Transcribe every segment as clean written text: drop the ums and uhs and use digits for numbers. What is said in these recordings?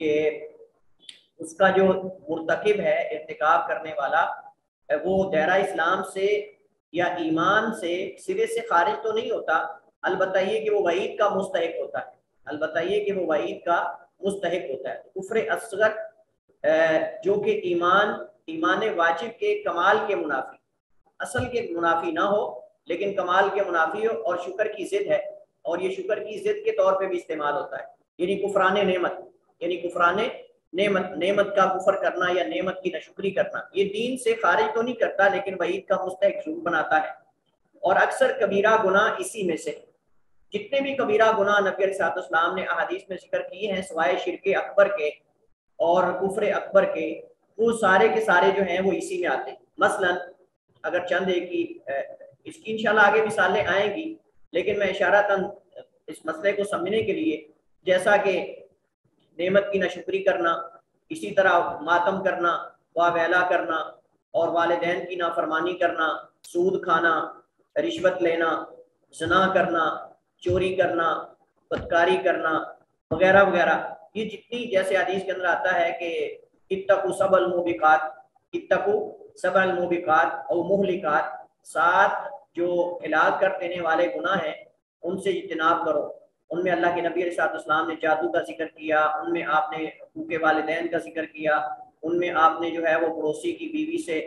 کہ اس کا جو مرتکب ہے، ارتکاب کرنے والا، وہ دائرہ اسلام سے یا ایمان سے سرے سے خارج تو نہیں ہوتا، البتہ یہ کہ وہ وعید کا مستحق ہوتا ہے، البتہ یہ کہ وہ وعید کا مستحق ہوتا ہے۔ کفر اصغر جو کہ ایمان واجب کے کمال کے منافی، اصل کے منافی نہ ہو لیکن کمال کے منافی ہو، اور شکر کی ضد ہے، اور یہ شکر کی ضد کے طور پہ بھی استعمال ہوتا ہے، یعنی کفران نعمت، یعنی کفران نعمت کا کفر کرنا یا نعمت کی ناشکری کرنا، یہ دین سے خارج تو نہیں کرتا لیکن وعید کا مستحق ضرور بناتا ہے۔ اور اکثر کبیرہ گناہ اسی میں سے، جتنے بھی کبیرہ گناہ نبی علیہ السلام نے احادیث میں ذکر کیے ہیں سوائے شرک اکبر کے اور کفر اکبر کے، وہ سارے کے سارے جو ہیں وہ اسی میں آتے ہیں۔ مثلا اگر چند ایک کی اس کی انشاءاللہ آگے مثالیں آئیں گی، لیکن میں اشارتاً اس مسئلے کو سمجھنے کے لیے، جیسا کہ نعمت کی ناشکری کرنا، اسی طرح ماتم کرنا، واویلا کرنا، اور والدین کی نافرمانی کرنا، سود کھانا، رشوت لینا، زنا کرنا، چوری کرنا، بدکاری کرنا وغیرہ وغیرہ، یہ جتنی جیسے حدیث کے اندر آتا ہے کہ اتقوا سبع الموبقات، اتقوا سبع الموبقات او مہلکات، 7 جو ہلاک کر دینے والے گناہ ہیں ان سے اجتناب کرو۔ ان میں اللہ کے نبی علیہ السلام نے جادو کا ذکر کیا، ان میں آپ نے حقوق والدین کا ذکر کیا، ان میں آپ نے جو ہے وہ پڑوسی کی بیوی سے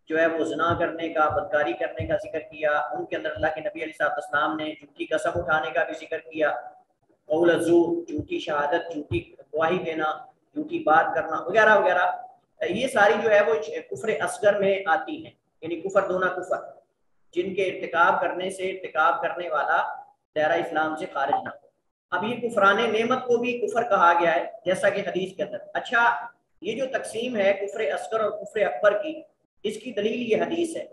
جو ہے وہ زنا کرنے کا، بدکاری کرنے کا ذکر کیا، ان کے اندر اللہ کے نبی علیہ السلام نے جھوٹی قسم اٹھانے کا بھی ذکر کیا، قول الزور، جھوٹی شہادت، جھوٹی گواہی دینا، جھوٹی بات کرنا وغیرہ وغیرہ، یہ ساری جو ہے وہ کفر اصغر میں آتی ہیں، یعنی کفر دونا کفر، جن کے ارتکاب کرنے سے ارتکاب کرنے والا دائرہ اسلام سے خارج نہ ہو۔ اب یہ کفران نعمت کو بھی کفر کہا گیا ہے جیسا کہ حدیث کے اندر۔ اچھا، یہ جو تقسیم ہے کفر اصغر اور کفر اکبر کی، اس کی دلیل یہ حدیث ہے۔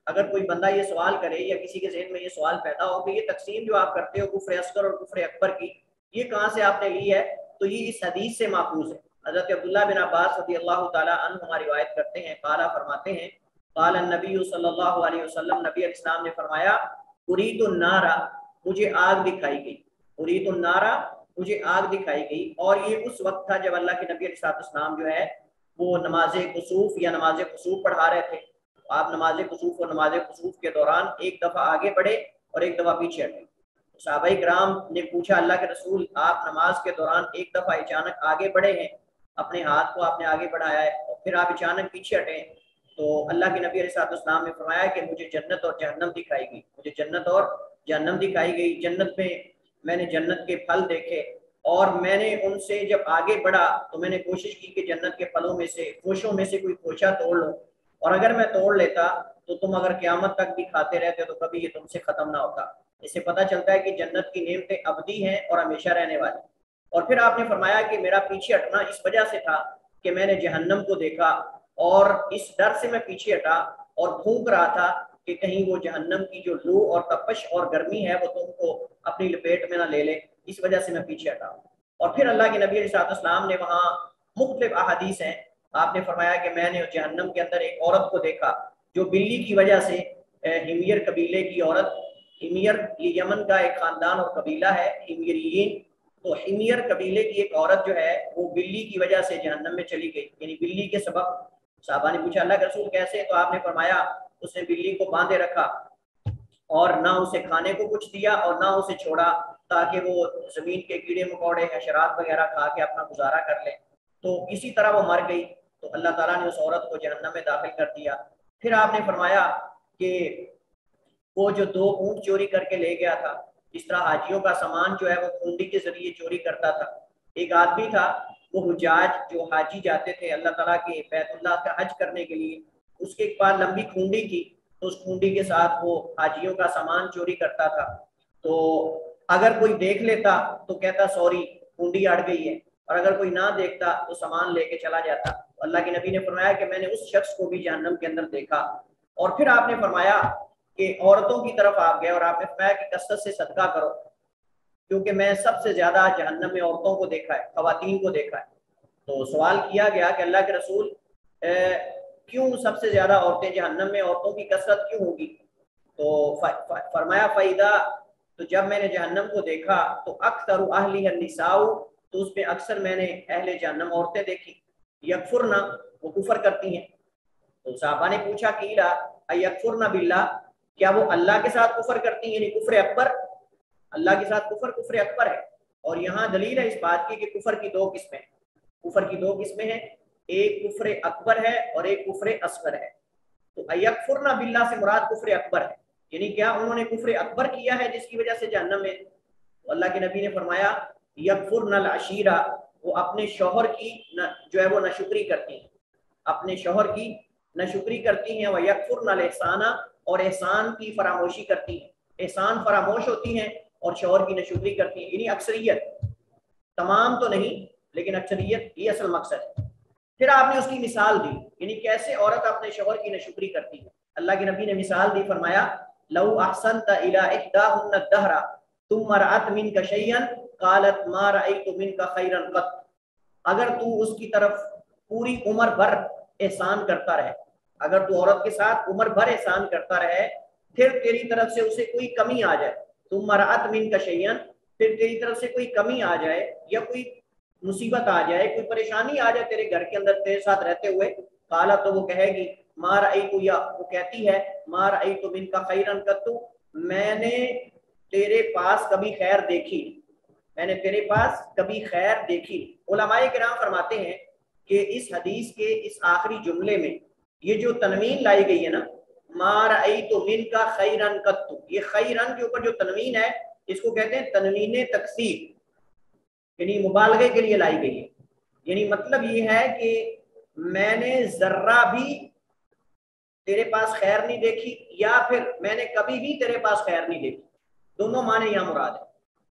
اگر کوئی بندہ یہ سوال کرے یا کسی کے ذہن میں یہ سوال پیدا ہو کہ یہ تقسیم جو آپ کرتے ہو کفر اصغر اور کفر اکبر کی، یہ کہاں سے آپ نے لی ہے، تو یہ اس حدیث سے ماخوذ ہے۔ حضرت عبداللہ بن عباس رضی اللہ تعالی عنہما روایت کرتے ہیں، قالا فرماتے ہیں، قال النبی صلی اللہ علیہ وسلم، نبی علیہ السلام نے فرمایا، اريد النار، مجھے آگ دکھائی گئی، اريد النار، مجھے آگ دکھائی گئی۔ اور یہ اس وقت تھا جب اللہ کے نبی علیہ السلام جو ہے وہ نماز کسوف یا نماز کسوف پڑھا رہے تھے۔ آپ نماز کسوف اور نماز کسوف کے دوران ایک دفعہ آگے بڑھے اور ایک دفعہ پیچھے ہٹے۔ صحابہ کرام نے پوچھا، اللہ کے رسول آپ نماز کے دوران ایک دفعہ اچانک آگے بڑھے ہیں، اپنے ہاتھ کو آپ نے آگے بڑھایا ہے اور پھر آپ اچانک پیچھے ہٹے ہیں، تو اللہ کے نبی علیہ السلام نے فرمایا کہ مجھے جنت اور جہنم دکھائی گئی، مجھے جنت اور جہنم دکھائی گئی، جنت میں نے جنت کے پھل دیکھے، اور میں نے ان سے جب آگے بڑھا تو میں نے کوشش کی کہ جنت کے پھلوں میں سے، خوشوں میں سے کوئی خوشہ توڑ لوں، اور اگر میں توڑ لیتا تو تم اگر قیامت تک بھی کھاتے رہتے تو کبھی یہ تم سے ختم نہ ہوتا۔ اس سے پتہ چلتا ہے کہ جنت کی نعمتیں ابدی ہیں اور ہمیشہ رہنے والی۔ اور پھر آپ نے فرمایا کہ میرا پیچھے ہٹنا اس وجہ سے تھا کہ میں نے جہنم کو دیکھا، اور اس ڈر سے میں پیچھے ہٹا اور پھونک رہا تھا کہ کہیں وہ جہنم کی جو لو اور تپش اور گرمی ہے وہ تم کو اپنی لپیٹ میں نہ لے لے، اس وجہ سے میں پیچھے ہٹا۔ اور پھر اللہ کے نبی علیہ السلام نے وہاں مختلف احادیث ہیں، آپ نے فرمایا کہ میں نے جہنم کے اندر ایک عورت کو دیکھا جو بلی کی وجہ سے، ہمیر قبیلے کی عورت، ہمیر یہ یمن کا ایک خاندان اور قبیلہ ہے ہمیریین، تو ہمیر قبیلے کی ایک عورت جو ہے وہ بلی کی وجہ سے جہنم میں چلی گئی، یعنی بلی کے سبب۔ صحابہ نے پوچھا، اللہ کے رسول کیسے؟ تو آپ نے فرمایا اس نے بلی کو باندھے رکھا اور نہ اسے کھانے کو کچھ دیا اور نہ اسے چھوڑا تاکہ وہ زمین کے کیڑے مکوڑے حشرات وغیرہ کھا کے اپنا گزارا کر لے، تو اسی طرح وہ مر گئی، تو اللہ تعالیٰ نے اس عورت کو جہنم میں داخل کر دیا۔ پھر آپ نے فرمایا کہ وہ جو 2 اونٹ چوری کر کے لے گیا تھا، اس طرح حاجیوں کا سامان جو ہے وہ کھونڈی کے ذریعے چوری کرتا تھا۔ ایک آدمی تھا، وہ حجاج جو حاجی جاتے تھے اللہ تعالیٰ کے بیت اللہ کا حج کرنے کے لیے، اس کے ایک پاس لمبی کھونڈی تھی، تو اس کھونڈی کے ساتھ وہ حاجیوں کا سامان چوری کرتا تھا، تو اگر کوئی دیکھ لیتا تو کہتا سوری کھونڈی اڑ گئی ہے، اور اگر کوئی نہ دیکھتا تو سامان لے کے چلا جاتا۔ اللہ کے نبی نے فرمایا کہ میں نے اس شخص کو بھی جہنم کے اندر دیکھا۔ اور پھر آپ نے فرمایا کہ عورتوں کی طرف آپ گئے اور آپ نے فرمایا کہ کثرت سے صدقہ کرو، کیونکہ میں سب سے زیادہ جہنم میں عورتوں کو دیکھا ہے، خواتین کو دیکھا ہے۔ تو سوال کیا گیا کہ اللہ کے رسول کیوں سب سے زیادہ عورتیں جہنم میں، عورتوں کی کثرت کیوں ہوگی؟ تو فرمایا فائدہ، تو جب میں نے جہنم کو دیکھا تو اکثر اہلها النساء، تو تو اس میں اکثر میں نے اہل جہنم عورتیں دیکھی، یکفرنا، وہ کفر کرتی ہیں۔ تو صحابہ نے پوچھا قیلا ایکفرنا باللہ، کیا وہ اللہ کے ساتھ کفر کرتی ہیں، یعنی کفر اکبر؟ اللہ کے ساتھ کفر اکبر ہے۔ اور یہاں دلیل ہے اس بات کی کہ کفر کی دو قسمیں، کفر کی دو قسمیں ہیں، ایک کفر اکبر ہے اور ایک کفر اصغر ہے۔ تو ایکفرنا باللہ سے مراد کفر اکبر ہے، یعنی کیا انہوں نے کفر اکبر کیا ہے جس کی وجہ سے جہنم میں؟ تو اللہ کے نبی نے فرمایا یکفرن العشیرہ، وہ اپنے شوہر کی جو ہے وہ ناشکری کرتی ہیں، اپنے شوہر کی ناشکری کرتی ہیں، وہ یکفرن الاحسان، اور احسان کی فراموشی کرتی ہیں، احسان فراموش ہوتی ہیں اور شوہر کی ناشکری کرتی ہیں، یعنی اکثریت، تمام تو نہیں لیکن اکثریت، یہ اصل مقصد ہے۔ پھر آپ نے اس کی مثال دی، یعنی کیسے عورت اپنے شوہر کی ناشکری کرتی ہے۔ اللہ کے نبی نے مثال دی، فرمایا لو احسنت الى احداهن الدهر ثم رأت منك شيئا قالت ما رأيت منك خيرا قط، اگر تو اس کی طرف پوری عمر بھر احسان کرتا رہے، اگر تو عورت کے ساتھ عمر بھر احسان کرتا رہے، پھر تیری طرف سے اسے کوئی کمی آ جائے، ثم رأت منك شيئا، پھر تیری طرف سے کوئی کمی آ جائے یا کوئی مصیبت آ جائے، کوئی پریشانی آ جائے تیرے گھر کے اندر تیرے ساتھ رہتے ہوئے، قالا، تو وہ کہے گی ما رأیت، یا وہ کہتی ہے ما رأیت منک خیرا قط، میں نے تیرے پاس کبھی خیر دیکھی، میں نے تیرے پاس کبھی خیر دیکھی۔ علماء کرام فرماتے ہیں کہ اس حدیث کے اس آخری جملے میں یہ جو تنوین لائی گئی ہے نا، ما رأیت منک خیرا قط، یہ خیرا کے اوپر جو تنوین ہے اس کو کہتے ہیں تنوین تکثیر، یعنی مبالغے کے لیے لائی گئی ہے، یعنی مطلب یہ ہے کہ میں نے ذرہ بھی تیرے پاس خیر نہیں دیکھی، یا پھر میں نے کبھی بھی تیرے پاس خیر نہیں دیکھی، دونوں معنی یہاں مراد ہے۔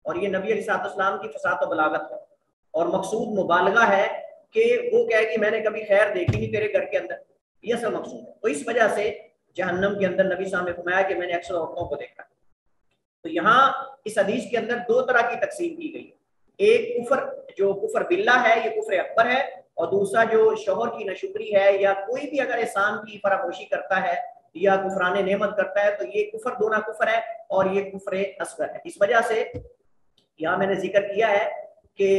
اور یہ نبی علیہ السلام کی فصاحت و بلاغت ہے، اور مقصود مبالغہ ہے کہ وہ کہے کہ میں نے کبھی خیر دیکھی نہیں تیرے گھر کے اندر، یہ اصل مقصود ہے۔ تو اس وجہ سے جہنم کے اندر نبی صاحب نے فرمایا کہ میں نے اکثر عورتوں کو دیکھا۔ تو یہاں اس حدیث کے اندر دو طرح کی تقسیم کی گئی، ایک کفر جو کفر باللہ ہے، یہ کفر اکبر ہے، اور دوسرا جو شوہر کی ناشکری ہے یا کوئی بھی اگر احسان کی فراموشی کرتا ہے یا کفران نعمت کرتا ہے تو یہ کفر دونا کفر ہے اور یہ کفر اصغر ہے۔ اس وجہ سے یہاں میں نے ذکر کیا ہے کہ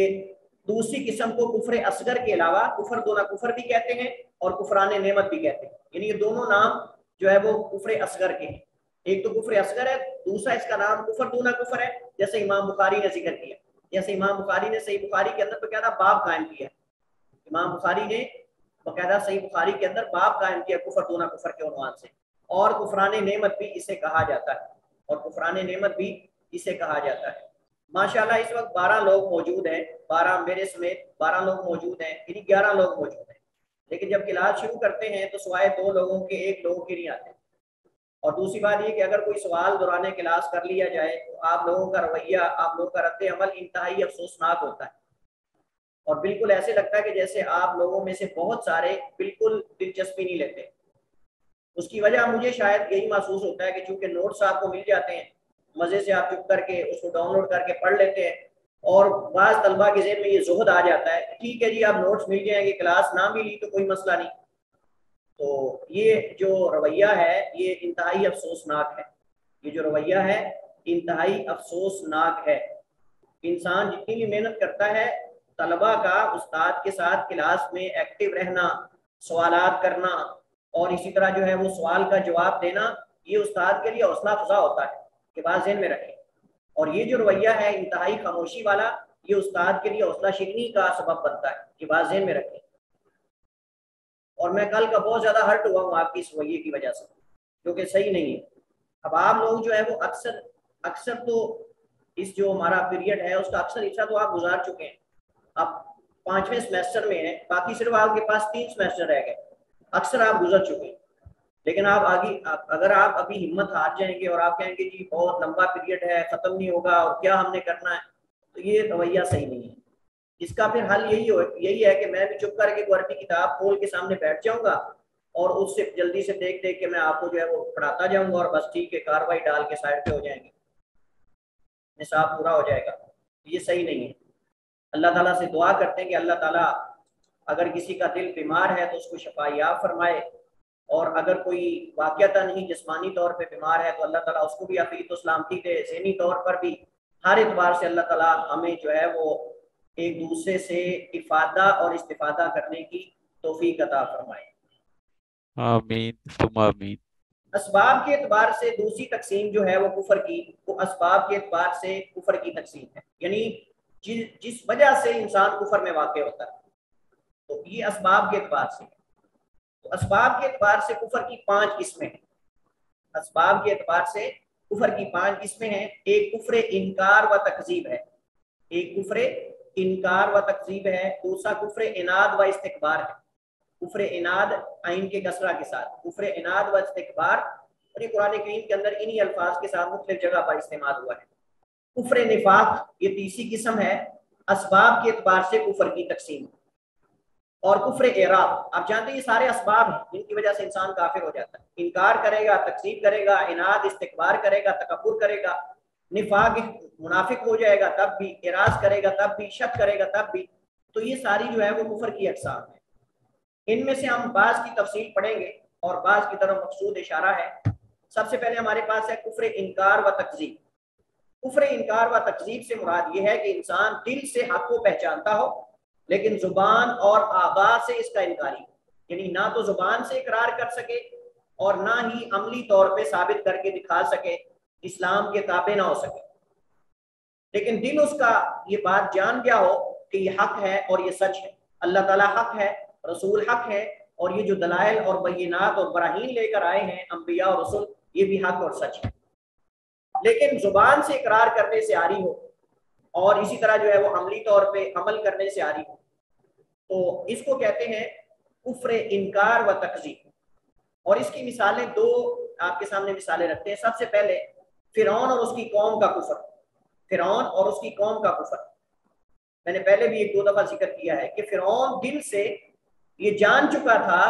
دوسری قسم کو کفر اصغر کے علاوہ کفر دونا کفر بھی کہتے ہیں اور کفران نعمت بھی کہتے ہیں، یعنی یہ دونوں نام جو ہے وہ کفر اصغر کے ہیں۔ ایک تو کفر اصغر ہے، دوسرا اس کا نام کفر دونا کفر ہے، جیسے امام بخاری نے ذکر کیا، جیسے امام بخاری نے صحیح بخاری کے اندر باقاعدہ باب قائم کیا، امام بخاری نے باقاعدہ صحیح بخاری کے اندر باب قائم کیا کفر دونا کفر کے عنوان سے، اور کفران نعمت بھی اسے کہا جاتا ہے، اور کفران نعمت بھی اسے کہا جاتا ہے۔ ماشاءاللہ اس وقت 12 لوگ موجود ہیں، 12 میرے سمیت 12 لوگ موجود ہیں، یعنی 11 لوگ موجود ہیں، لیکن جب کلاس شروع کرتے ہیں تو سوائے 2 لوگوں کے 1 لوگوں کے نہیں آتے۔ اور دوسری بات یہ کہ اگر کوئی سوال دوران کلاس کر لیا جائے تو آپ لوگوں کا رویہ، آپ لوگوں کا رد عمل انتہائی افسوسناک ہوتا ہے، اور بالکل ایسے لگتا ہے کہ جیسے آپ لوگوں میں سے بہت سارے بالکل دلچسپی نہیں لیتے۔ اس کی وجہ مجھے شاید یہی محسوس ہوتا ہے کہ چونکہ نوٹس آپ کو مل جاتے ہیں، مزے سے آپ چپ کر کے اس کو ڈاؤن لوڈ کر کے پڑھ لیتے ہیں، اور بعض طلبہ کے ذہن میں یہ زہد آ جاتا ہے ٹھیک ہے جی آپ نوٹس مل جائیں گے، کلاس نہ ملی تو کوئی مسئلہ نہیں۔ تو یہ جو رویہ ہے یہ انتہائی افسوسناک ہے، یہ جو رویہ ہے انتہائی افسوسناک ہے۔ انسان جتنی بھی محنت کرتا ہے، طلبہ کا استاد کے ساتھ کلاس میں ایکٹیو رہنا، سوالات کرنا، اور اسی طرح جو ہے وہ سوال کا جواب دینا، یہ استاد کے لیے حوصلہ افزا ہوتا ہے کہ بات ذہن میں رکھیں۔ اور یہ جو رویہ ہے انتہائی خاموشی والا، یہ استاد کے لیے حوصلہ شکنی کا سبب بنتا ہے کہ بات ذہن میں رکھیں۔ اور میں کل کا بہت زیادہ ہرٹ ہوا ہوں آپ کی اس رویے کی وجہ سے، جو کہ صحیح نہیں ہے۔ اب آپ لوگ جو ہے وہ اکثر تو اس جو ہمارا پیریڈ ہے اس کا اکثر حصہ تو آپ گزار چکے ہیں، اب 5ویں سیمسٹر میں ہیں، باقی صرف آپ کے پاس 3 سیمسٹر رہ گئے، اکثر آپ گزر چکے ہیں۔ لیکن آپ آگے اگر آپ ابھی ہمت ہار جائیں گے اور آپ کہیں گے جی بہت لمبا پیریڈ ہے، ختم نہیں ہوگا اور کیا ہم نے کرنا ہے، تو یہ رویہ صحیح نہیں ہے۔ اس کا پھر حل یہی ہے کہ میں بھی چپ کر کے عربی کتاب کھول کے سامنے بیٹھ جاؤں گا اور اس سے جلدی سے دیکھ کے میں آپ کو جو ہے وہ پڑھاتا جاؤں گا، اور بس ٹھیک ہے کاروائی ڈال کے سائڈ پہ ہو جائیں گے، نصاب پورا ہو جائے گا۔ یہ صحیح نہیں ہے۔ اللہ تعالیٰ سے دعا کرتے ہیں کہ اللہ تعالیٰ اگر کسی کا دل بیمار ہے تو اس کو شفا یاب فرمائے، اور اگر کوئی واقعتاً ہی جسمانی طور پہ بیمار ہے تو اللہ تعالیٰ اس کو بھی عافیت و سلامتی دے، ذہنی طور پر بھی ہر اعتبار سے اللہ تعالیٰ ہمیں جو ہے وہ ایک دوسرے سے افادہ اور استفادہ کرنے کی توفیق عطا فرمائے۔ آمین ثم آمین۔ اسباب کے اعتبار سے دوسری تقسیم جو ہے وہ کفر کی، وہ اسباب کے اعتبار سے کفر کی تقسیم ہے، یعنی جس وجہ سے انسان کفر میں واقع ہوتا ہے، تو یہ اسباب کے اعتبار سے ہے۔ تو اسباب کے اعتبار سے کفر کی 5 قسمیں ہیں۔ اسباب کے اعتبار سے کفر کی 5 قسمیں ہیں۔ ایک کفر انکار و تکذیب ہے، ایک کفر انکار و تکذیب ہے، دوسرا کفر عناد و استکبار ہے۔ کفر عناد عین کے کسرہ کے ساتھ، کفر عناد و استکبار، اور یہ قرآن کریم کے اندر انہی الفاظ کے ساتھ مختلف جگہ پر استعمال ہوا ہے۔ کفر نفاق یہ تیسری قسم ہے، اسباب کے اعتبار سے کفر کی تقسیم۔ اور کفر اعراض، آپ جانتے ہیں یہ سارے اسباب ہیں جن کی وجہ سے انسان کافر ہو جاتا ہے۔ انکار کرے گا، تکذیب کرے گا، عناد استکبار کرے گا، تکبر کرے گا، نفاق منافق ہو جائے گا تب بھی، اعراض کرے گا تب بھی، شک کرے گا تب بھی، تو یہ ساری جو ہے وہ کفر کی اقسام ہے۔ ان میں سے ہم بعض کی تفصیل پڑھیں گے اور بعض کی طرف مقصود اشارہ ہے۔ سب سے پہلے ہمارے پاس ہے کفر انکار و تکذیب۔ کفر انکار و تکذیب سے مراد یہ ہے کہ انسان دل سے حق کو پہچانتا ہو لیکن زبان اور آغاز سے اس کا انکاری ہو، یعنی نہ تو زبان سے اقرار کر سکے اور نہ ہی عملی طور پہ ثابت کر کے دکھا سکے، اسلام کے تابع نہ ہو سکے، لیکن دل اس کا یہ بات جان گیا ہو کہ یہ حق ہے اور یہ سچ ہے، اللہ تعالیٰ حق ہے، رسول حق ہے، اور یہ جو دلائل اور بینات اور براہین لے کر آئے ہیں انبیاء اور رسول، یہ بھی حق اور سچ ہے، لیکن زبان سے اقرار کرنے سے عاری ہو اور اسی طرح جو ہے وہ عملی طور پہ عمل کرنے سے عاری ہو، تو اس کو کہتے ہیں کفر انکار و تکذیب۔ اور اس کی مثالیں 2 آپ کے سامنے مثالیں رکھتے ہیں۔ سب سے پہلے فرعون اور اس کی قوم کا کفر، فرعون اور اس کی قوم کا کفر۔ میں نے پہلے بھی 1-2 دفعہ ذکر کیا ہے کہ فرعون دل سے یہ جان چکا تھا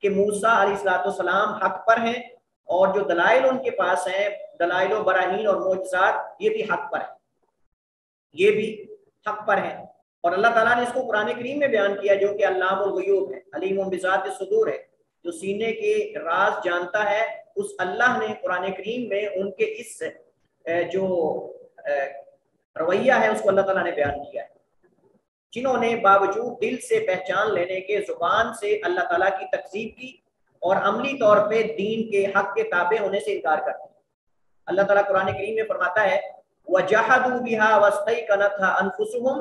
کہ موسیٰ علیہ السلام حق پر ہیں اور جو دلائل ان کے پاس ہیں، دلائل و براہین اور معجزات، یہ بھی حق پر ہیں، یہ بھی حق پر ہیں۔ اور اللہ تعالیٰ نے اس کو قرآن کریم میں بیان کیا جو کہ علام الغیوب ہے، علیم بذات الصدور ہے، جو سینے کے راز جانتا ہے۔ اس اللہ نے قرآن کریم میں ان کے اس جو رویہ ہے اس کو اللہ تعالیٰ نے بیان کیا ہے، جنہوں نے باوجود دل سے پہچان لینے کے زبان سے اللہ تعالیٰ کی تکذیب کی اور عملی طور پہ دین کے حق کے تابع ہونے سے انکار کر دیا۔ اللہ تعالیٰ قرآن کریم میں فرماتا ہے وَجَحَدُوا بِهَا وَاسْتَيْقَنَتْهَا أَنفُسُهُمْ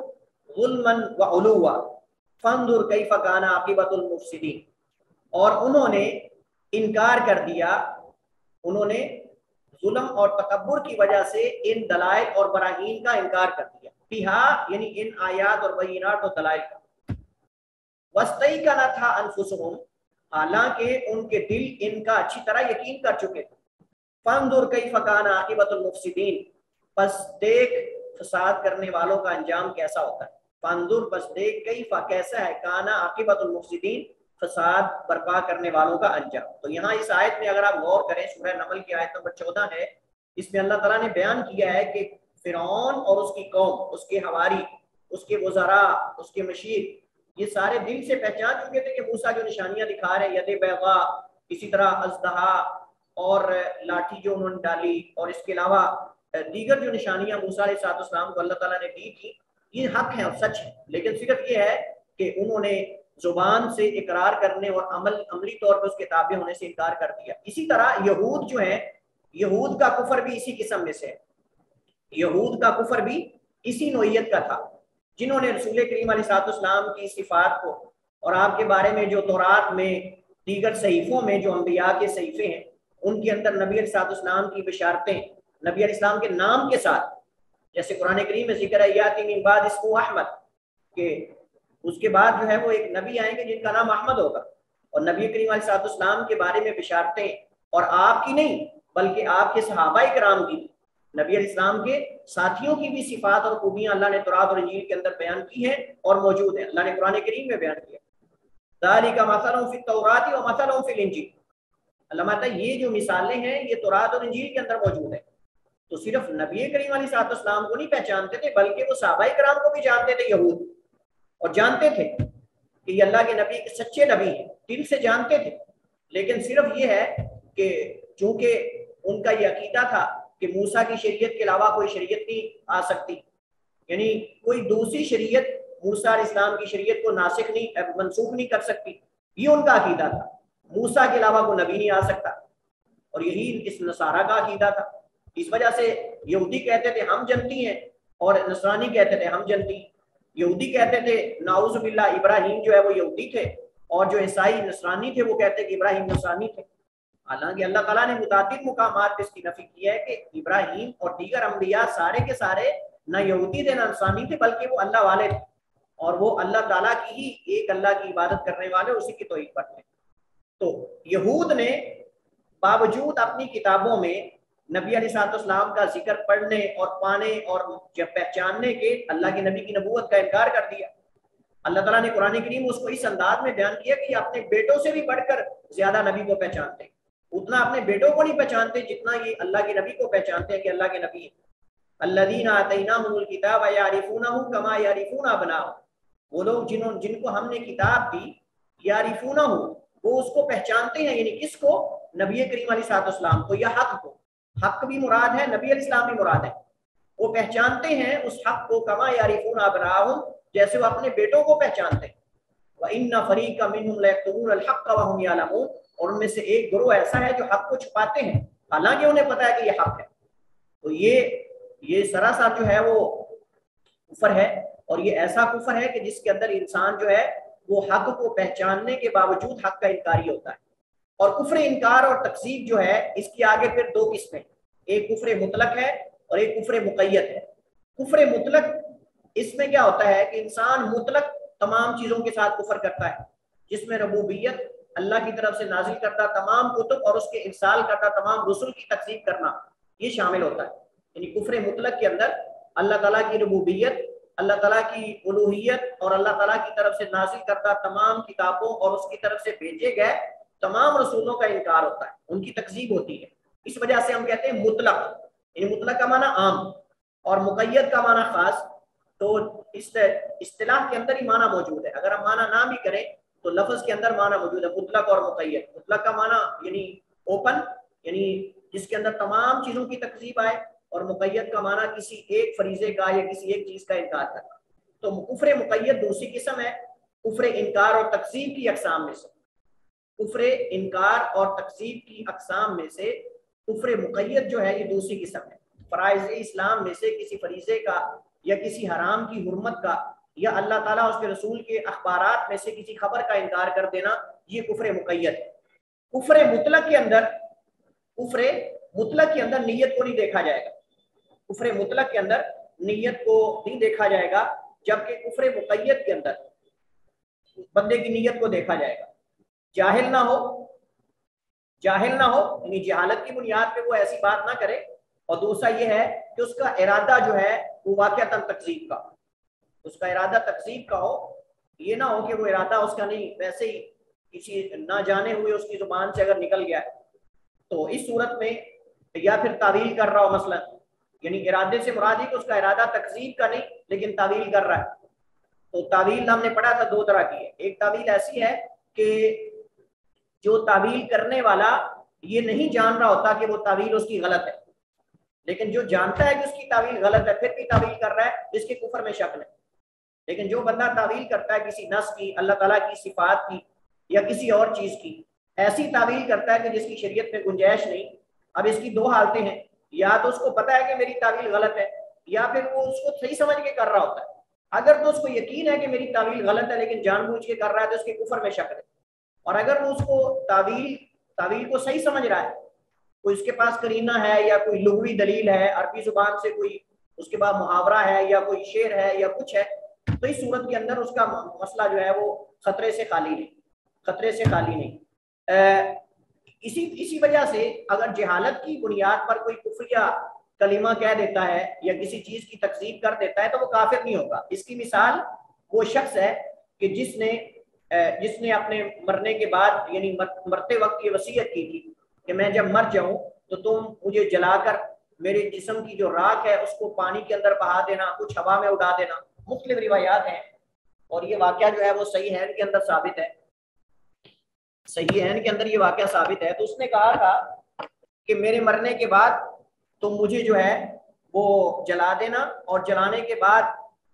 ظُلْمًا وَعُلُوًّا فَانظُرْ كَيْفَ كَانَ عَاقِبَةُ الْمُفْسِدِينَ، اور انہوں نے انکار کر دیا، انہوں نے ظلم اور تکبر کی وجہ سے ان دلائل اور براہین کا انکار کر دیا، بہا یعنی ان آیات اور بینات اور دلائل کا، وَاسْتَيْقَنَتْهَا أَنفُسُهُمْ حالانکہ ان کے دل ان کا اچھی طرح یقین کر چکے تھے، فَانظُرْ كَيْفَ كَانَ عَاقِبَةُ الْمُفْسِدِينَ پس دیکھ فساد کرنے والوں کا انجام کیسا ہوتا ہے، فانظر پس دیکھ کیفا کیسا ہے، کانا عاقبۃ المفسدین فساد برپا کرنے والوں کا انجام۔ تو یہاں اس آیت میں اگر آپ غور کریں، سورہ نمل کی آیت نمبر 14 ہے، اس میں اللہ تعالیٰ نے بیان کیا ہے کہ فرعون اور اس کی قوم، اس کے حواری، اس کے وزراء، اس کے مشیر، یہ سارے دل سے پہچان چکے تھے کہ موسیٰ جو نشانیاں دکھا رہے ید بیضاء، اسی طرح اژدہا اور لاٹھی جو انہوں نے ڈالی، اور اس کے علاوہ دیگر جو نشانیاں موسیٰ علیہ السلام کو اللہ تعالیٰ نے دی تھی، یہ حق ہیں اور سچ ہے، لیکن صرف یہ ہے کہ انہوں نے زبان سے اقرار کرنے اور عملی طور پر اس کے تابع ہونے سے انکار کر دیا۔ اسی طرح یہود جو ہیں، یہود کا کفر بھی اسی قسم میں سے ہے، یہود کا کفر بھی اسی نوعیت کا تھا، جنہوں نے رسول کریم علیہ السلام کی صفات کو اور آپ کے بارے میں جو تورات میں دیگر صحیفوں میں جو انبیاء کے صحیفے ہیں ان کے اندر نبی علیہ السلام کی بشارتیں نبی علیہ السلام کے نام کے ساتھ، جیسے قرآن کریم میں ذکر ہے یاتی من بعد اسمہ احمد، کہ اس کے بعد جو ہے وہ ایک نبی آئیں گے جن کا نام احمد ہوگا، اور نبی کریم علیہ السلام کے بارے میں بشارتیں، اور آپ کی نہیں بلکہ آپ کے صحابہ کرام کی، نبی علیہ السلام کے ساتھیوں کی بھی صفات اور خوبیاں اللہ نے تورات اور انجیل کے اندر بیان کی ہیں اور موجود ہیں، اللہ نے قرآن کریم میں بیان کیا ذالک مثل فی التوراۃ ومثل فی الانجیل، اللہ ماتا یہ جو مثالیں ہیں یہ تورات اور انجیل کے اندر موجود ہیں۔ تو صرف نبی کریم علیہ السلام کو نہیں پہچانتے تھے بلکہ وہ صحابہ کرام کو بھی جانتے تھے یہود، اور جانتے تھے کہ یہ اللہ کے نبی کے سچے نبی ہیں، دل سے جانتے تھے، لیکن صرف یہ ہے کہ چونکہ ان کا یہ عقیدہ تھا کہ موسیٰ کی شریعت کے علاوہ کوئی شریعت نہیں آ سکتی، یعنی کوئی دوسری شریعت موسیٰ علیہ السلام کی شریعت کو ناسخ نہیں منسوخ نہیں کر سکتی، یہ ان کا عقیدہ تھا۔ موسیٰ کے علاوہ کوئی نبی نہیں آ سکتا، اور یہی اس نصارہ کا عقیدہ تھا۔ اس وجہ سے یہودی کہتے تھے ہم جنتی ہیں، اور نصرانی کہتے تھے ہم جنتی ہیں۔ یہودی کہتے تھے نعوذ باللہ ابراہیم جو ہے وہ یہودی تھے، اور جو عیسائی نصرانی تھے وہ کہتے کہ ابراہیم نصرانی تھے۔ حالانکہ اللہ تعالیٰ نے متعدد مقامات پہ اس کی نفی کی ہے کہ ابراہیم اور دیگر انبیاء سارے کے سارے نہ یہودی تھے نہ نصرانی تھے، بلکہ وہ اللہ والے تھے، اور وہ اللہ تعالیٰ کی ہی ایک اللہ کی عبادت کرنے والے، اسی کی توحید پر تھے۔ تو یہود نے باوجود اپنی کتابوں میں نبی علیہ السلام کا ذکر پڑھنے اور پانے اور پہچاننے کے اللہ کے نبی کی نبوت کا انکار کر دیا۔ اللہ تعالیٰ نے قرآن کریم اس کو اس انداز میں بیان کیا کہ یہ اپنے بیٹوں سے بھی بڑھ کر زیادہ نبی کو پہچانتے، اتنا اپنے بیٹوں کو نہیں پہچانتے جتنا یہ اللہ کے نبی کو پہچانتے ہیں کہ اللہ کے نبی ہیں۔ الذین آتیناہم الکتاب یعرفونہ کما یعرفون ابناءہم، وہ لوگ جن کو ہم نے کتاب دی، یعرفونہ وہ اس کو پہچانتے ہیں، یعنی کس کو؟ نبی کریم علیہ السلام کو یا حق کو۔ حق بھی مراد ہے، نبی علیہ السلام بھی مراد ہے۔ وہ پہچانتے ہیں اس حق کو کما یعرفون ابناءہم، جیسے وہ اپنے بیٹوں کو پہچانتے ہیں۔ وَإِنَّ فَرِيقًا مِّنْهُمْ لَيَكْتُمُونَ الْحَقَّ وَهُمْ يَعْلَمُونَ، اور ان میں سے ایک گروہ ایسا ہے جو حق کو چھپاتے ہیں حالانکہ انہیں پتا ہے کہ یہ حق ہے۔ تو یہ سراسر جو ہے وہ کفر ہے، اور یہ ایسا کفر ہے کہ جس کے اندر انسان جو ہے وہ حق کو پہچاننے کے باوجود حق کا انکاری ہوتا ہے۔ اور کفر انکار اور تکذیب جو ہے اس کی آگے پھر دو قسمیں، ایک کفر مطلق ہے اور ایک کفر مقید ہے۔ کفر مطلق اس میں کیا ہوتا ہے کہ انسان مطلق تمام چیزوں کے ساتھ کفر کرتا ہے، جس میں ربوبیت، اللہ کی طرف سے نازل کرتا تمام کتب اور اس کے ارسال کرتا تمام رسل کی تکذیب کرنا یہ شامل ہوتا ہے۔ یعنی کفر مطلق کے اندر اللہ تعالیٰ کی ربوبیت، اللہ تعالیٰ کی الوہیت اور اللہ تعالیٰ کی طرف سے نازل کرتا تمام کتابوں اور اس کی طرف سے بھیجے گئے تمام رسولوں کا انکار ہوتا ہے، ان کی تکذیب ہوتی ہے۔ اس وجہ سے ہم کہتے ہیں مطلق، یعنی مطلق کا معنی عام اور مقید کا معنی خاص۔ تو اس اصطلاح کے اندر ہی معنی موجود ہے، اگر ہم معنی نہ بھی کریں تو لفظ کے اندر معنی موجود ہے، مطلق اور مقید۔ مطلق کا معنی یعنی اوپن، یعنی جس کے اندر تمام چیزوں کی تکذیب آئے، اور مقید کا معنی کسی ایک فریضے کا یا کسی ایک چیز کا انکار کرنا۔ تو کفر مقید دوسری قسم ہے کفر انکار اور تکذیب کی اقسام میں سے۔ کفر انکار اور تکذیب کی اقسام میں سے کفر مقید جو ہے یہ دوسری قسم ہے۔ فرائض اسلام میں سے کسی فریضے کا یا کسی حرام کی حرمت کا یا اللہ تعالیٰ اس کے رسول کے اخبارات میں سے کسی خبر کا انکار کر دینا، یہ کفر مقید ہے۔ کفر مطلق کے اندر نیت کو نہیں دیکھا جائے گا، کفر مطلق کے اندر نیت کو نہیں دیکھا جائے گا، جبکہ کفر مقید کے اندر بندے کی نیت کو دیکھا جائے گا۔ جاہل نہ ہو یعنی جہالت کی بنیاد پہ وہ ایسی بات نہ کرے، اور دوسرا یہ ہے کہ اس کا ارادہ جو ہے وہ واقعتاً تکذیب کا، اس کا ارادہ تکذیب کا ہو، یہ نہ ہو کہ وہ ارادہ اس کا نہیں، ویسے ہی کسی نہ جانے ہوئے اس کی زبان سے اگر نکل گیا تو اس صورت میں، یا پھر تعویل کر رہا ہو مثلا، یعنی ارادے سے مراد ہے کہ اس کا ارادہ تکذیب کا نہیں لیکن تعویل کر رہا ہے۔ تو تعویل ہم نے پڑھا تھا دو طرح کی ہے، ایک تعویل ایسی ہے کہ جو تعویل کرنے والا یہ نہیں جان رہا ہوتا کہ وہ تعویل اس کی غلط ہے، لیکن جو جانتا ہے کہ اس کی تعویل غلط ہے پھر بھی تعویل کر رہا ہے، جس کے کفر میں شک نہیں۔ لیکن جو بندہ تعویل کرتا ہے کسی نص کی، اللہ تعالیٰ کی صفات کی یا کسی اور چیز کی، ایسی تعویل کرتا ہے کہ جس کی شریعت میں گنجائش نہیں، اب اس کی دو حالتیں ہیں، یا تو اس کو پتا ہے کہ میری تعویل غلط ہے، یا پھر وہ اس کو صحیح سمجھ کے کر رہا ہوتا ہے۔ اگر تو اس کو یقین ہے کہ میری تعویل غلط ہے لیکن جان بوجھ کے کر رہا ہے تو اس کے کفر میں شک ہے، اور اگر وہ اس کو تعویل کو صحیح سمجھ رہا ہے، کوئی اس کے پاس قرینہ ہے یا کوئی لغوی دلیل ہے، عربی زبان سے کوئی اس کے بعد محاورہ ہے یا کوئی شعر ہے یا کچھ ہے، تو اس صورت کے اندر اس کا مسئلہ جو ہے وہ خطرے سے خالی نہیں۔ اسی وجہ سے اگر جہالت کی بنیاد پر کوئی کفریہ کلمہ کہہ دیتا ہے یا کسی چیز کی تکذیب کر دیتا ہے تو وہ کافر نہیں ہوگا۔ اس کی مثال وہ شخص ہے کہ جس نے اپنے مرنے کے بعد یعنی مرتے وقت یہ وصیت کی تھی کہ میں جب مر جاؤں تو تم مجھے جلا کر میرے جسم کی جو راکھ ہے اس کو پانی کے اندر بہا دینا، کچھ ہوا میں اڑا دینا۔ مختلف روایات ہیں اور یہ واقعہ جو ہے وہ صحیح ہے کے اندر ثابت ہے، صحیح ہے کے اندر یہ واقعہ ثابت ہے۔ تو اس نے کہا تھا کہ میرے مرنے کے بعد تم مجھے جو ہے وہ جلا دینا اور جلانے کے بعد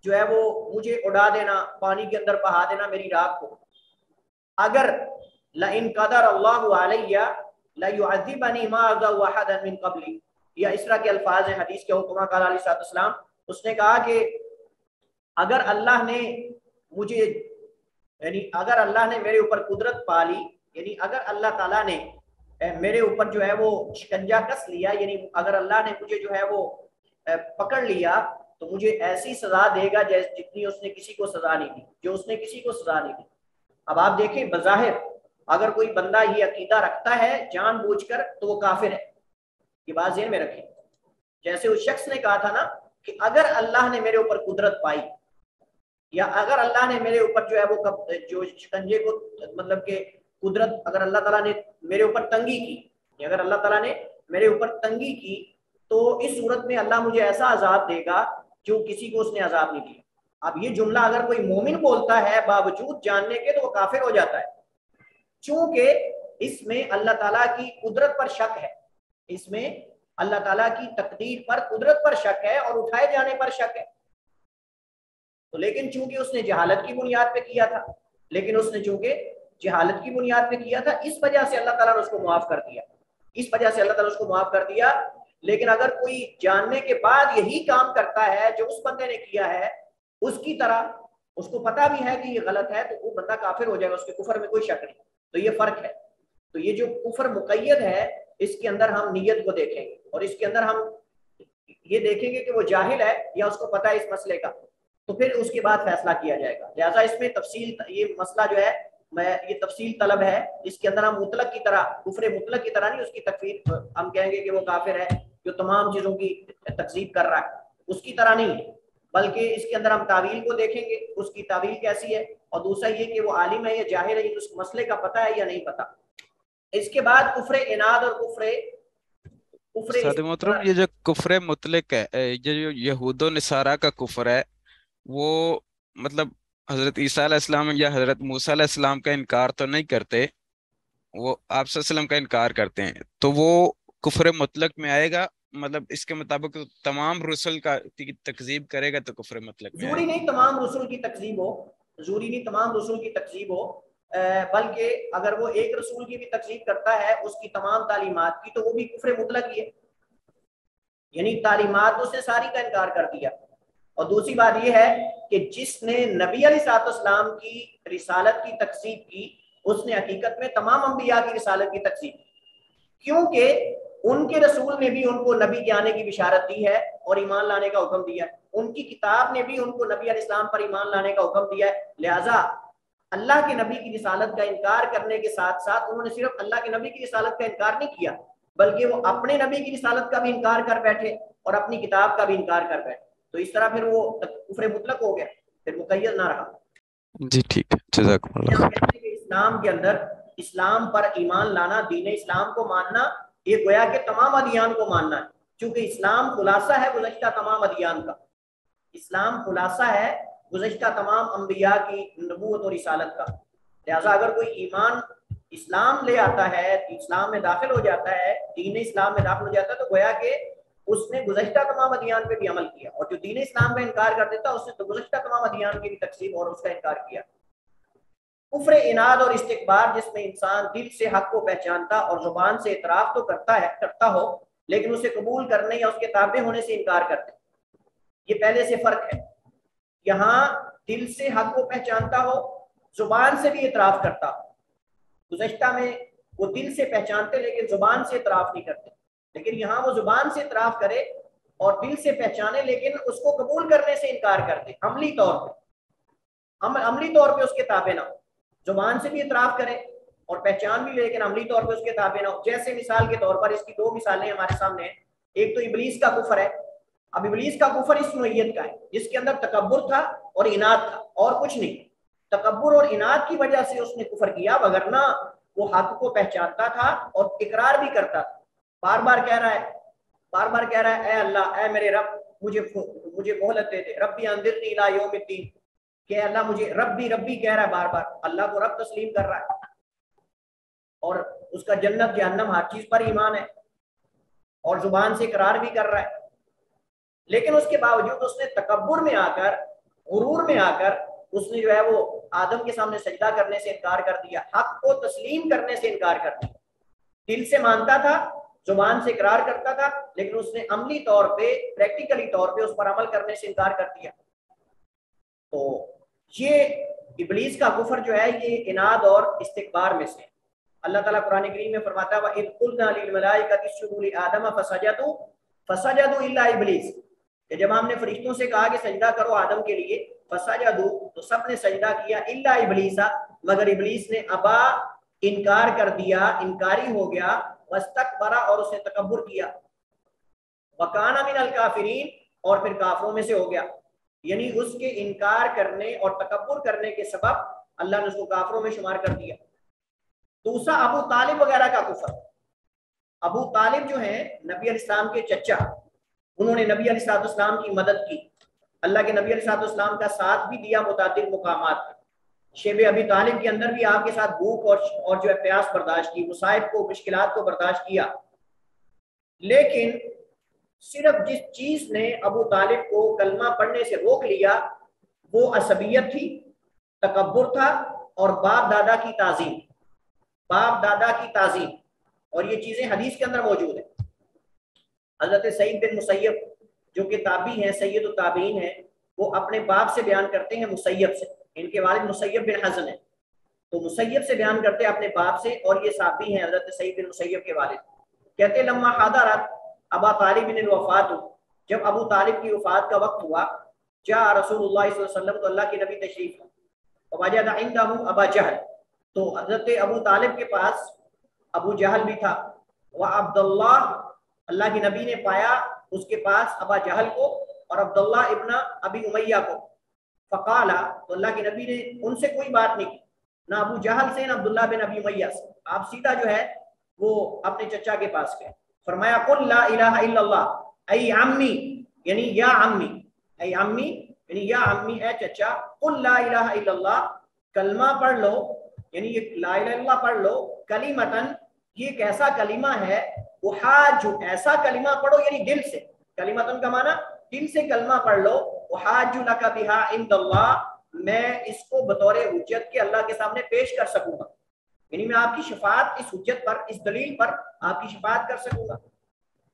جو ہے وہ مجھے اڑا دینا، پانی کے اندر بہا دینا میری راکھ کو. اگر لئن قدر اللہ علیہ لیعذبنی ما عذب احدا من قبلی، یا اس طرح کے الفاظ ہیں حدیث کے حکمہ قال علیہ الصلوۃ والسلام. اس نے کہا کہ اگر اللہ نے مجھے، یعنی اگر اللہ نے میرے اوپر قدرت پالی، یعنی اگر اللہ تعالیٰ نے میرے اوپر جو ہے وہ شکنجہ کس لیا، یعنی اگر اللہ نے مجھے جو ہے وہ پکڑ لیا تو مجھے ایسی سزا دے گا جتنی اس نے کسی کو سزا نہیں دی، جو اس نے کسی کو سزا نہیں دی. اب آپ دیکھیں بظاہر اگر کوئی بندہ یہ عقیدہ رکھتا ہے جان بوجھ کر تو وہ کافر ہے. یہ بات ذہن میں رکھیں. جیسے اس شخص نے کہا تھا نا کہ اگر اللہ نے میرے اوپر قدرت پائی، یا اگر اللہ نے میرے اوپر جو ہے وہ جو شکنجے کو مطلب کہ قدرت، اگر اللہ تعالیٰ نے میرے اوپر تنگی کی، یا اگر اللہ تعالیٰ نے میرے اوپر تنگی کی تو اس صورت میں اللہ مجھے ایسا عذاب دے گا جو کسی کو اس نے عذاب نہیں دیا. اب یہ جملہ اگر کوئی مومن بولتا ہے باوجود جاننے کے تو وہ کافر ہو جاتا ہے، چونکہ اس میں اللہ تعالیٰ کی قدرت پر شک ہے، اس میں اللہ تعالیٰ کی تقدیر پر، قدرت پر شک ہے اور اٹھائے جانے پر شک ہے. تو لیکن چونکہ اس نے جہالت کی بنیاد پہ کیا تھا، جہالت کی بنیاد پہ کیا تھا، اس وجہ سے اللہ تعالیٰ نے اس کو معاف کر دیا، لیکن اگر کوئی جاننے کے بعد یہی کام کرتا ہے جو اس بندے نے کیا ہے، اس کی طرح اس کو پتا بھی ہے کہ یہ غلط ہے، تو وہ بندہ کافر ہو جائے گا، اس کے کفر میں کوئی شک نہیں. تو یہ فرق ہے. تو یہ جو کفر مقید ہے اس کے اندر ہم نیت کو دیکھیں گے، اور اس کے اندر ہم یہ دیکھیں گے کہ وہ جاہل ہے یا اس کو پتا ہے اس مسئلے کا، تو پھر اس کے بعد فیصلہ کیا جائے گا. لہٰذا اس میں تفصیل، یہ مسئلہ جو ہے یہ تفصیل طلب ہے. اس کے اندر ہم مطلق کی طرح، کفر مطلق کی طرح نہیں اس کی تکفیر ہم کہیں گے کہ وہ کافر ہے جو تمام چیزوں کی تکذیب کر رہا ہے، اس کی طرح نہیں، بلکہ اس کے اندر ہم تعویل کو دیکھیں گے، اس کی تعویل کیسی ہے، اور دوسرا یہ کہ وہ عالم ہے یا جاہل ہے، اس مسئلے کا پتہ ہے یا نہیں پتہ. اس کے بعد کفر اناد اور کفر استاد محترم، یہ جو کفر مطلق ہے، یہ جو یہود و نصارہ کا کفر ہے، وہ مطلب حضرت عیسیٰ علیہ السلام یا حضرت موسیٰ علیہ السلام کا انکار تو نہیں کرتے، وہ آپ صلی اللہ علیہ وسلم کا انکار کرتے ہیں، تو وہ کفر مطلق میں آئے گا؟ مطلب اس کے مطابق تمام رسل کا تکذیب کرے گا تو کفر مطلق میں آئے ضروری گا؟ نہیں تمام رسول کی تکذیب ہو، ضروری نہیں تمام رسول کی تکذیب ہو، بلکہ اگر وہ ایک رسول کی بھی تکذیب کرتا ہے اس کی تمام تعلیمات کی، تو وہ بھی کفر مطلق ہی ہے، یعنی تعلیمات اس نے ساری کا انکار کر دیا. اور دوسری بات یہ ہے کہ جس نے نبی علیہ الصلوۃ والسلام کی رسالت کی تکذیب کی، اس نے حقیقت میں تمام انبیاء کی رسالت کی تکذیب کی، کیونکہ ان کے رسول نے بھی ان کو نبی کے آنے کی بشارت دی ہے اور ایمان لانے کا حکم دیا ہے، ان کی کتاب نے بھی ان کو نبی علیہ السلام پر ایمان لانے کا حکم دیا ہے. لہٰذا اللہ کے نبی کی رسالت کا انکار کرنے کے ساتھ ساتھ انہوں نے صرف اللہ کے نبی کی رسالت کا انکار نہیں کیا، بلکہ وہ اپنے نبی کی رسالت کا بھی انکار کر بیٹھے اور اپنی کتاب کا بھی انکار کر بیٹھے. تو اس طرح پھر وہ کفر مطلق ہو گیا، پھر مقید نہ رہا. جی ٹھیک ہے، جزاکم اللہ ہم خیر. کہتے ہیں کہ اسلام کے اندر، اسلام پر ایمان لانا، دین اسلام کو ماننا، یہ گویا کہ تمام ادیان کو ماننا ہے، چونکہ اسلام خلاصہ ہے گزشتہ تمام ادیان کا، اسلام خلاصہ ہے گزشتہ تمام انبیاء کی نبوت اور رسالت کا. لہٰذا اگر کوئی ایمان اسلام لے آتا ہے، اسلام میں داخل ہو جاتا ہے، دین اسلام میں داخل ہو جاتا ہے، تو گویا کہ اس نے گزشتہ تمام ادیان پہ بھی عمل کیا، اور جو دین اسلام کا انکار کر دیتا اس نے تو گزشتہ تمام ادیان کی بھی تقسیم اور اس کا انکار کیا. کفر اناد اور استکبار، جس میں انسان دل سے حق کو پہچانتا اور زبان سے اعتراف تو کرتا ہو لیکن اسے قبول کرنے یا اس کے تابع ہونے سے انکار کرتے. یہ پہلے سے فرق ہے. یہاں دل سے حق کو پہچانتا ہو، زبان سے بھی اعتراف کرتا ہو. گزشتہ میں وہ دل سے پہچانتے لیکن زبان سے اعتراف نہیں کرتے، لیکن یہاں وہ زبان سے اعتراف کرے اور دل سے پہچانے لیکن اس کو قبول کرنے سے انکار کرتے، عملی طور پہ اس کے تابع نہ ہو. زبان سے بھی اعتراف کرے اور پہچان بھی لے لیکن عملی طور پہ اس کے تابع نہ ہو. جیسے مثال کے طور پر اس کی دو مثالیں ہمارے سامنے ہیں. ایک تو ابلیس کا کفر ہے. اب ابلیس کا کفر اس نوعیت کا ہے جس کے اندر تکبر تھا اور اناد تھا اور کچھ نہیں. تکبر اور اناد کی وجہ سے اس نے کفر کیا، وگرنہ وہ حق کو پہچانتا تھا اور اقرار بھی کرتا تھا. بار بار کہہ رہا ہے اے اللہ، اے میرے رب، مجھے مہلت دے دے. ربی انذرنی الی یوم الدین، کہ اللہ مجھے ربی کہہ رہا ہے بار بار، اللہ کو رب تسلیم کر رہا ہے اور اس کا جنت جہنم ہر چیز پر ایمان ہے اور زبان سے اقرار بھی کر رہا ہے. لیکن اس کے باوجود اس نے تکبر میں آ کر، غرور میں آ کر اس نے جو ہے وہ آدم کے سامنے سجدہ کرنے سے انکار کر دیا، حق کو تسلیم کرنے سے انکار کر دیا۔ دل سے مانتا تھا، زبان سے اقرار کرتا تھا، لیکن اس نے عملی طور پہ، پریکٹیکلی طور پہ اس پر عمل کرنے سے انکار کر دیا۔ تو یہ ابلیس کا کفر جو ہے یہ اناد اور استکبار میں سے۔ اللہ تعالیٰ قرآن کریم میں فرماتا ہے وَإِذْ قُلْنَا لِلْمَلَائِكَةِ اسْجُدُوا لِآدَمَ فَسَجَدُوا إِلَّا إِبْلِيسَ، کہ جب ہم نے فرشتوں سے کہا کہ سجدہ کرو آدم کے لیے، فَسَجَدُوا، تو سب نے سجدہ کیا، إِلَّا إِبْلِيسَ، مگر ابلیس نے ابا، انکار کر دیا، انکاری ہو گیا، وَاسْتَكْبَرَ، اور اس نے تکبر کیا، وَكَانَ مِنَ الْكَافِرِينَ، اور پھر کافروں میں سے ہو گیا۔ یعنی اس کے انکار کرنے اور تکبر کرنے کے سبب اللہ نے اس کو کافروں میں شمار کر دیا۔ دوسرا ابو طالب وغیرہ کا کفر۔ ابو طالب جو ہیں نبی علیہ السلام کے چچا، انہوں نے نبی علیہ السلام کی مدد کی، اللہ کے نبی علیہ السلام کا ساتھ بھی دیا متعدد مقامات پر۔ شیب ابی طالب کے اندر بھی آپ کے ساتھ بھوک اور جو ہے پیاس برداشت کی، مصائب کو، مشکلات کو برداشت کیا، لیکن صرف جس چیز نے ابو طالب کو کلمہ پڑھنے سے روک لیا وہ عصبیت تھی، تکبر تھا، اور باپ دادا کی تعظیم، باپ دادا کی تعظیم، اور یہ چیزیں حدیث کے اندر موجود ہیں۔ حضرت سعید بن مسیب جو کہ تابعی ہیں، سید التابعین ہیں، وہ اپنے باپ سے بیان کرتے ہیں مسیب سے، ان کے والد مسیب بن حزن ہیں، تو مسیب سے بیان کرتے ہیں اپنے باپ سے، اور یہ صحابی ہیں حضرت سعید بن مسیب کے والد۔ کہتے لما حضرت ابا طالب بن الوفات، جب ابو طالب کی وفات کا وقت ہوا، جاء رسول اللہ صلی اللہ علیہ وسلم، تو اللہ کے نبی تشریف لائے، ووجد عنده ابا جہل، تو حضرت ابو طالب کے پاس ابو جہل بھی تھا، وعبداللہ، اللہ کے نبی نے پایا اس کے پاس ابا جہل کو اور عبداللہ ابن ابی امیہ کو، فقال، تو اللہ کے نبی نے ان سے کوئی بات نہیں کی، نہ ابو جہل سے نہ عبداللہ بن ابی امیہ سے، آپ سیدھا جو ہے وہ اپنے چچا کے پاس گئے، فرمایا قل لا الہ الا اللہ ای عمی، یعنی یا عمی، ای عمی یعنی یا عمی، اے چچا، قل لا الہ الا اللہ، کلمہ پڑھ لو، یعنی یہ لا الہ الا اللہ پڑھ لو، کلیمتن، یہ ایک ایسا کلمہ ہے، احاج، ایسا کلمہ پڑھو یعنی دل سے، کلیمتن کا معنی دل سے کلمہ پڑھ لو، احاج لک بہا عند اللہ، میں اس کو بطور حجت کے اللہ کے سامنے پیش کر سکوں گا، یعنی میں آپ کی شفاعت اس حجت پر، اس دلیل پر آپ کی شفاعت کر سکوں گا،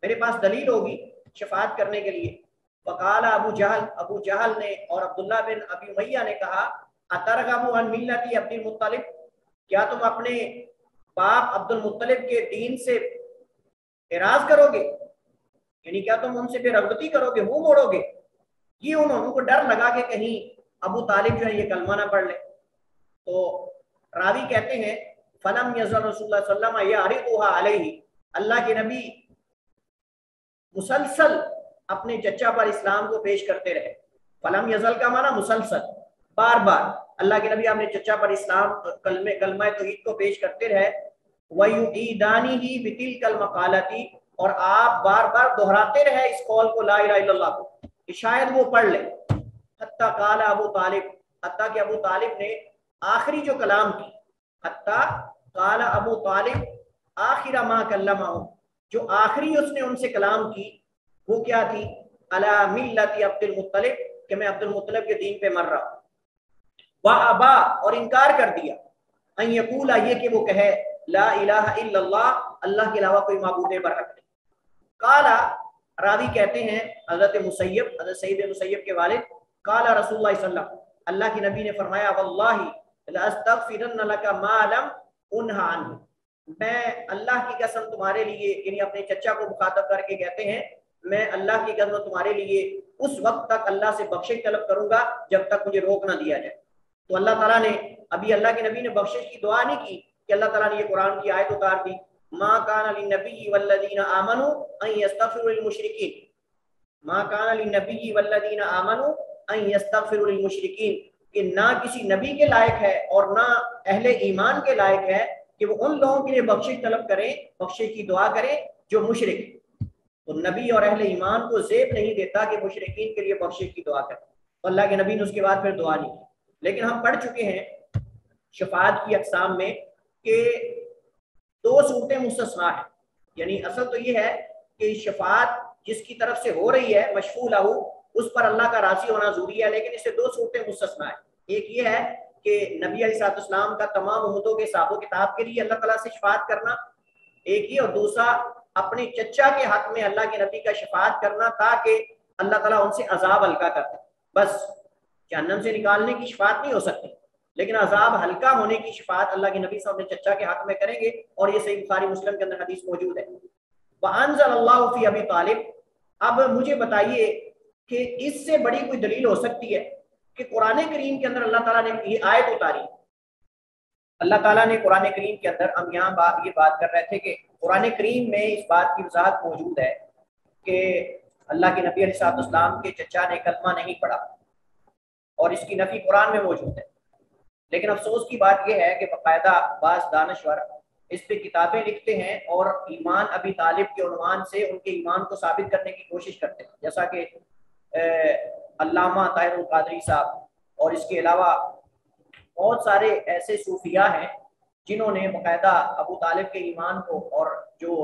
میرے پاس دلیل ہوگی شفاعت کرنے کے لیے۔ وقال ابو جہل، ابو جہل نے اور عبداللہ بن ابی امیہ نے کہا اترغب عن ملت عبد المطلب، کیا تم اپنے باپ عبد المطلب کے دین سے اعراض کرو گے، یعنی کیا تم ان سے بے رغبتی کرو گے، منہ موڑو گے؟ یہ انہوں کو ڈر لگا کہ کہیں ابو طالب جو ہے یہ کلمہ نہ پڑھ لے۔ تو راوی کہتے ہیں فلم یزل رسول اللہ صلی اللہ علیہ وسلم یعرضها علیہ، اللہ کے نبی مسلسل اپنے چچا پر اسلام کو پیش کرتے رہے، فلم یزل کا معنی مسلسل، بار بار اللہ کے نبی اپنے چچا پر اسلام کلمہ توحید کو پیش کرتے رہے، وَيُعِيدَانِهِ بِتِلْكَ الْمَقَالَةِ، اور آپ بار بار دہراتے رہے اس قول کو لا الہ الا اللہ کو کہ شاید وہ پڑھ لے، حتیٰ قال ابو طالب، حتیٰ کہ ابو طالب نے آخری جو کلام کی، حتیٰ قال ابو طالب آخر ما کلمہ، جو آخری اس نے ان سے کلام کی وہ کیا تھی، علی ملت عبد المطلب، کہ میں عبد المطلب کے دین پہ مر رہا ہوں، وابا، اور انکار کر دیا، ان یقول، یہ کہ وہ کہے لا الہ الا اللہ، اللہ کے علاوہ کوئی معبود برحق نہیں۔ قالا، راوی کہتے ہیں حضرت مسیب، حضرت سعید مسیب کے والد، قال رسول اللہ صلی اللہ علیہ وسلم، اللہ کے نبی نے فرمایا واللہ لاستغفرن لک ما لم انہ عنہ، میں اللہ کی قسم تمہارے لیے، یعنی اپنے چچا کو مخاطب کر کے کہتے ہیں، میں اللہ کی قسم تمہارے لیے اس وقت تک اللہ سے بخشش طلب کروں گا جب تک مجھے روک نہ دیا جائے۔ تو اللہ تعالیٰ نے، ابھی اللہ کے نبی نے بخشش کی دعا نہیں کی کہ اللہ تعالیٰ نے یہ قرآن کی آیت اتار دی، ما کان للنبی والذین آمنوا ان یستغفروا للمشرکین، ما کان للنبی والذین آمنوا ان یستغفروا للمشرکین، کہ نہ کسی نبی کے لائق ہے اور نہ اہل ایمان کے لائق ہے کہ وہ ان لوگوں کے لیے بخشش طلب کریں، بخشش کی دعا کریں جو مشرک ہیں۔ تو نبی اور اہل ایمان کو زیب نہیں دیتا کہ مشرکین کے لیے بخشش کی دعا کریں، تو اللہ کے نبی نے اس کے بعد پھر دعا نہیں کی۔ لیکن ہم پڑھ چکے ہیں شفاعت کی اقسام میں کہ دو صورتیں مستثنا ہیں، یعنی اصل تو یہ ہے کہ شفاعت جس کی طرف سے ہو رہی ہے مشفوع لہو اس پر اللہ کا راضی ہونا ضروری ہے، لیکن اس سے دو صورتیں مستثنا ہیں. ایک یہ ہے کہ نبی علیہ الصلوۃ والسلام کا تمام امتوں کے صاحب و کتاب کے لیے اللہ تعالیٰ سے شفاعت کرنا ایک ہی، اور دوسرا اپنے چچا کے حق میں اللہ کے نبی کا شفاعت کرنا تاکہ اللہ تعالیٰ ان سے عذاب ہلکا کرتے. بس جہنم سے نکالنے کی شفاعت نہیں ہو سکتی، لیکن عذاب ہلکا ہونے کی شفاعت اللہ کے نبی صلی اللہ علیہ وسلم چچا کے حق میں کریں گے، اور یہ صحیح بخاری مسلم کے اندر حدیث موجود ہے. وَأَنزَلَ اللَّهُ فِي أَبِي طالب. اب مجھے بتائیے کہ اس سے بڑی کوئی دلیل ہو سکتی ہے کہ قرآن کریم کے اندر اللہ تعالیٰ نے یہ آیت اتاری. اللہ تعالیٰ نے قرآن کریم کے اندر، ہم یہاں یہ بات کر رہے تھے کہ قرآن کریم میں اس بات کی وضاحت موجود ہے کہ اللہ کے نبی علیہ الصلوۃ والسلام کے چچا نے کلمہ نہیں پڑھا، اور اس کی نفی قرآن میں موجود ہے. لیکن افسوس کی بات یہ ہے کہ باقاعدہ بعض دانشور اس پہ کتابیں لکھتے ہیں اور ایمان ابی طالب کے عنوان سے ان کے ایمان کو ثابت کرنے کی کوشش کرتے ہیں، جیسا کہ علامہ طاہر القادری صاحب، اور اس کے علاوہ بہت سارے ایسے صوفیاء ہیں جنہوں نے باقاعدہ ابو طالب کے ایمان کو، اور جو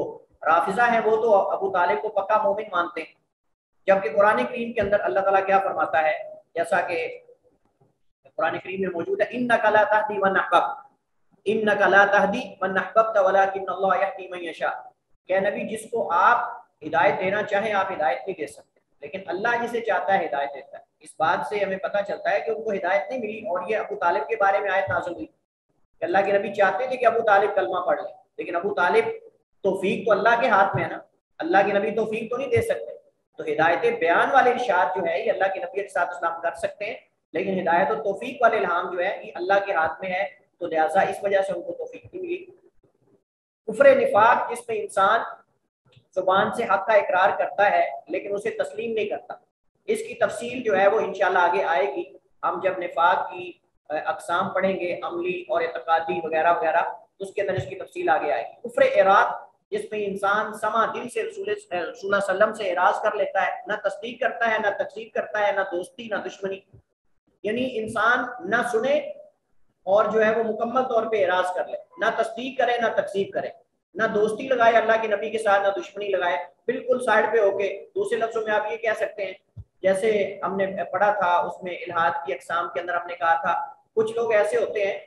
رافضہ ہیں وہ تو ابو طالب کو پکا مومن مانتے ہیں، جبکہ قرآن کریم کے اندر اللہ تعالیٰ کیا فرماتا ہے، جیسا کہ قرآن کریم میں موجود ہے اِنَّكَ لَا تَهْدِي مَنْ أَحْبَبْتَ اِنَّكَ لَا تَهْدِي مَنْ أَحْبَبْتَ وَلَكِنَّ اللَّهَ يَهْدِي مَن يَشَاءُ. کہ نبی جس کو آپ ہدایت دینا چاہیں آپ ہدایت نہیں دے سکتے، لیکن اللہ جسے چاہتا ہے ہدایت دیتا ہے. اس بات سے ہمیں پتہ چلتا ہے کہ ان کو ہدایت نہیں ملی، اور یہ ابو طالب کے بارے میں آیت نازل ہوئی کہ اللہ کے نبی چاہتے تھے کہ ابو طالب کلمہ پڑھ لیں، لیکن ابو طالب توفیق تو اللہ کے ہاتھ میں ہے نا، اللہ کے نبی توفیق تو نہیں دے سکتے. تو ہدایت بیان والے ارشاد جو ہے یہ اللہ کے نبی علیہ السلام کر سکتے ہیں، لیکن ہدایت و توفیق والے الہام جو ہے یہ اللہ کے ہاتھ میں ہے، تو لہٰذا اس وجہ سے ان کو توفیق نہیں ملی. کفر نفاق جس میں انسان زبان سے حق کا اقرار کرتا ہے لیکن اسے تسلیم نہیں کرتا، اس کی تفصیل جو ہے وہ انشاءاللہ آگے آئے گی. ہم جب نفاق کی اقسام پڑھیں گے عملی اور اعتقادی وغیرہ وغیرہ، اس کے اندر اس کی تفصیل آگے آئے گی. کفر اراد جس میں انسان سما دل سے رسول اللہ صلی اللہ علیہ وسلم سے اعراض کر لیتا ہے، نہ تصدیق کرتا ہے نہ تکذیب کرتا ہے، نہ دوستی نہ دشمنی، یعنی انسان نہ سنے اور جو ہے وہ مکمل طور پہ اعراض کر لے، نہ تصدیق کرے نہ تکذیب کرے، نہ دوستی لگائے اللہ کے نبی کے ساتھ نہ دشمنی لگائے، بالکل سائڈ پہ ہو کے. دوسرے لفظوں میں آپ یہ کہہ سکتے ہیں جیسے ہم نے پڑھا تھا اس میں الہاد کی اقسام کے اندر ہم نے کہا تھا کچھ لوگ ایسے ہوتے ہیں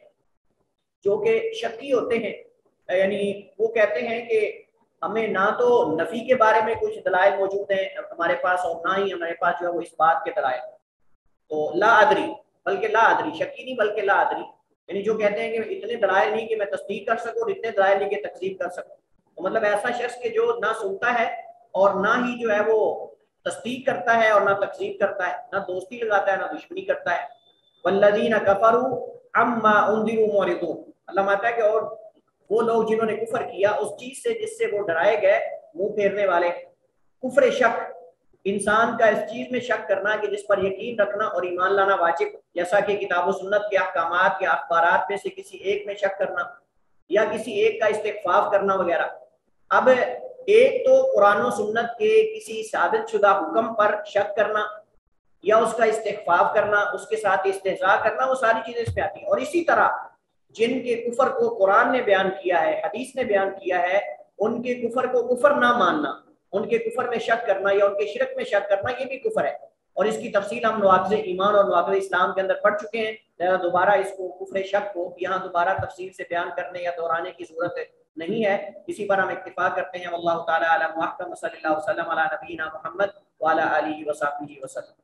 جو کہ شکی ہوتے ہیں، یعنی وہ کہتے ہیں کہ ہمیں نہ تو نفی کے بارے میں کچھ دلائل موجود ہیں ہمارے پاس، اور نہ ہی ہمارے پاس جو ہے وہ اس بات کے دلائل. تو لا ادری، بلکہ لا ادری، شکی نہیں بلکہ لا ادری، یعنی جو کہتے ہیں کہ اتنے دلائل نہیں کہ میں تصدیق کر سکوں اور اتنے دلائل نہیں کہ تکذیب کر سکوں. تو مطلب ایسا شخص کہ جو نہ سنتا ہے اور نہ ہی جو ہے وہ تصدیق کرتا ہے اور نہ تکذیب کرتا ہے، نہ دوستی لگاتا ہے نہ دشمنی کرتا ہے. والذین کفروا عما انذروا معرضون. اللہ ماتا ہے کہ اور وہ لوگ جنہوں نے کفر کیا اس چیز سے جس سے وہ ڈرائے گئے منہ پھیرنے والے. کفر شک، انسان کا اس چیز میں شک کرنا کہ جس پر یقین رکھنا اور ایمان لانا واجب، جیسا کہ کتاب و سنت کے احکامات یا اخبارات میں سے کسی ایک میں شک کرنا یا کسی ایک کا استخفاف کرنا وغیرہ. اب ایک تو قرآن و سنت کے کسی ثابت شدہ حکم پر شک کرنا یا اس کا استخفاف کرنا، اس کے ساتھ استہزاء کرنا، وہ ساری چیزیں اس پہ آتی ہیں. اور اسی طرح جن کے کفر کو قرآن نے بیان کیا ہے، حدیث نے بیان کیا ہے، ان کے کفر کو کفر نہ ماننا، ان کے کفر میں شک کرنا یا ان کے شرک میں شک کرنا، یہ بھی کفر ہے. اور اس کی تفصیل ہم نواقض ایمان اور نواقض اسلام کے اندر پڑھ چکے ہیں، لہذا دوبارہ اس کو کفر شک کو یہاں دوبارہ تفصیل سے بیان کرنے یا دہرانے کی ضرورت نہیں ہے. اسی پر ہم اتفاق کرتے ہیں. واللہ تعالی اعلم واحکم. صلی اللہ وسلم علی نبینا محمد وعلی آلہ وصحبہ وسلم.